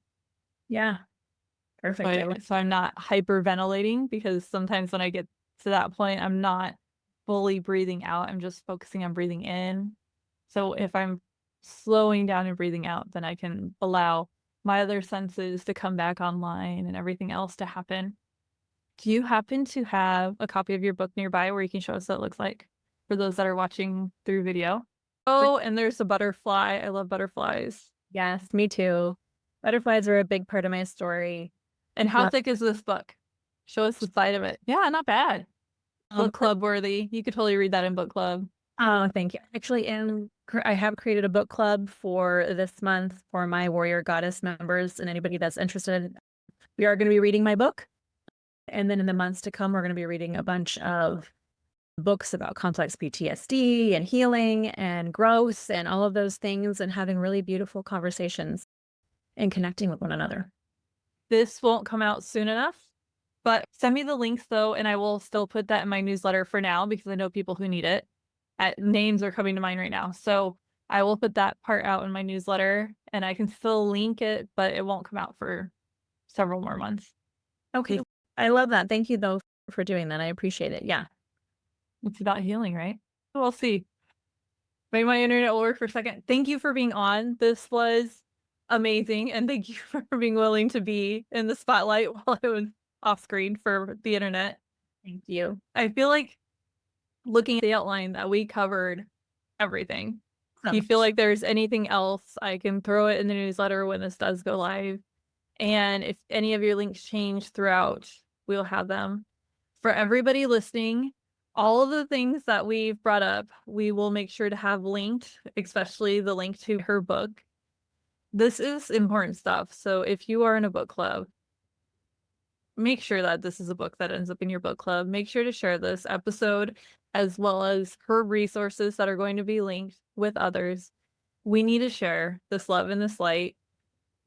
Yeah, perfect. So I'm not hyperventilating, because sometimes when I get to that point, I'm not fully breathing out. I'm just focusing on breathing in. So if I'm slowing down and breathing out, then I can allow my other senses to come back online and everything else to happen. Do you happen to have a copy of your book nearby where you can show us what it looks like for those that are watching through video? Oh, and there's a butterfly. I love butterflies. Yes, me too. Butterflies are a big part of my story. And how thick is this book? Show us the side of it. Yeah, not bad. Um, Book club worthy. You could totally read that in book club. Oh, thank you. Actually, I have created a book club for this month for my Warrior Goddess members and anybody that's interested. We are going to be reading my book. And then in the months to come, we're going to be reading a bunch of books about complex PTSD and healing and growth and all of those things and having really beautiful conversations and connecting with one another. This won't come out soon enough, but send me the links though, and I will still put that in my newsletter for now because I know people who need it. Names are coming to mind right now. So I will put that part out in my newsletter and I can still link it, but it won't come out for several more months. Okay. I love that. Thank you, though, for doing that. I appreciate it. Yeah. It's about healing, right? We'll see. Maybe my internet will work for a second. Thank you for being on. This was amazing. And thank you for being willing to be in the spotlight while I was off screen for the internet. Thank you. I feel like looking at the outline that we covered everything. Do you feel like there's anything else? I can throw it in the newsletter when this does go live. And if any of your links change throughout, we'll have them. For everybody listening, all of the things that we've brought up, we will make sure to have linked, especially the link to her book. This is important stuff. So if you are in a book club, make sure that this is a book that ends up in your book club. Make sure to share this episode as well as her resources that are going to be linked with others. We need to share this love and this light.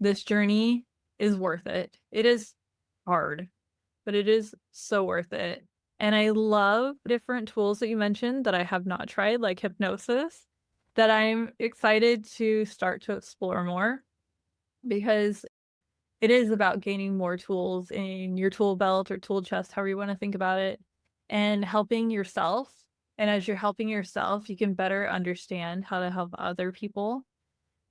This journey is worth it. It is hard, but it is so worth it. And I love different tools that you mentioned that I have not tried, like hypnosis, that I'm excited to start to explore more because it is about gaining more tools in your tool belt or tool chest, however you want to think about it, and helping yourself. And as you're helping yourself, you can better understand how to help other people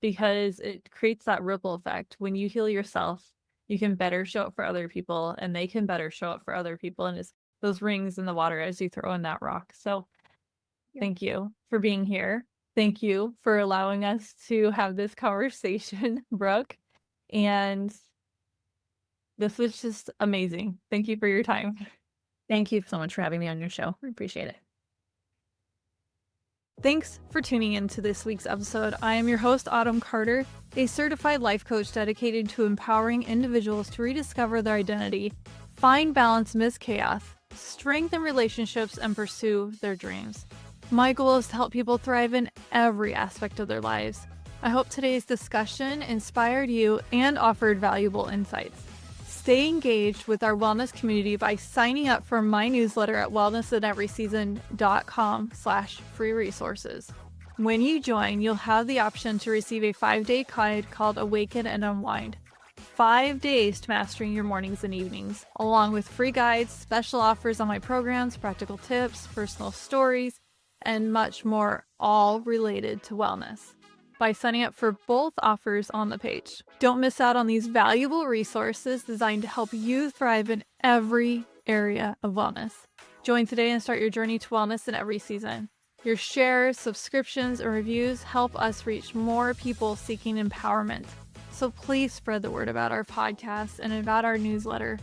because it creates that ripple effect. When you heal yourself, you can better show up for other people and they can better show up for other people. And it's those rings in the water as you throw in that rock. So thank you for being here. Thank you for allowing us to have this conversation, Brooke. And this was just amazing. Thank you for your time. Thank you so much for having me on your show. I appreciate it. Thanks for tuning in to this week's episode. I am your host, Autumn Carter, a certified life coach dedicated to empowering individuals to rediscover their identity, find balance amidst chaos, strengthen relationships, and pursue their dreams. My goal is to help people thrive in every aspect of their lives. I hope today's discussion inspired you and offered valuable insights. Stay engaged with our wellness community by signing up for my newsletter at wellnessineveryseason.com/free resources. When you join, you'll have the option to receive a 5-day guide called Awaken and Unwind. 5 days to mastering your mornings and evenings, along with free guides, special offers on my programs, practical tips, personal stories, and much more, all related to wellness, by signing up for both offers on the page. Don't miss out on these valuable resources designed to help you thrive in every area of wellness. Join today and start your journey to wellness in every season. Your shares, subscriptions, and reviews help us reach more people seeking empowerment. So please spread the word about our podcast and about our newsletter.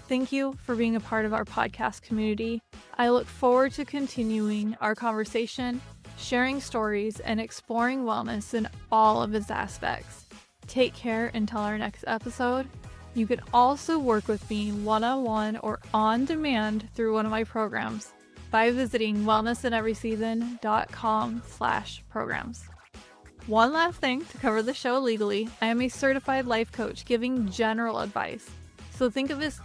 Thank you for being a part of our podcast community. I look forward to continuing our conversation, sharing stories, and exploring wellness in all of its aspects. Take care until our next episode. You can also work with me one-on-one or on demand through one of my programs by visiting wellnessinneveryseason.com/programs. One last thing to cover the show legally. I am a certified life coach giving general advice. So think of this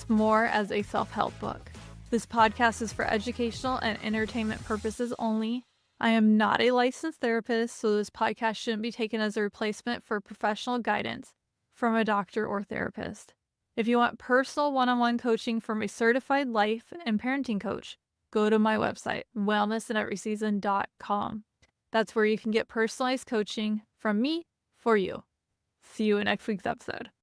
more as a self-help book. This podcast is for educational and entertainment purposes only. I am not a licensed therapist, so this podcast shouldn't be taken as a replacement for professional guidance from a doctor or therapist. If you want personal one-on-one coaching from a certified life and parenting coach, go to my website, wellnessinneveryseason.com. That's where you can get personalized coaching from me for you. See you in next week's episode.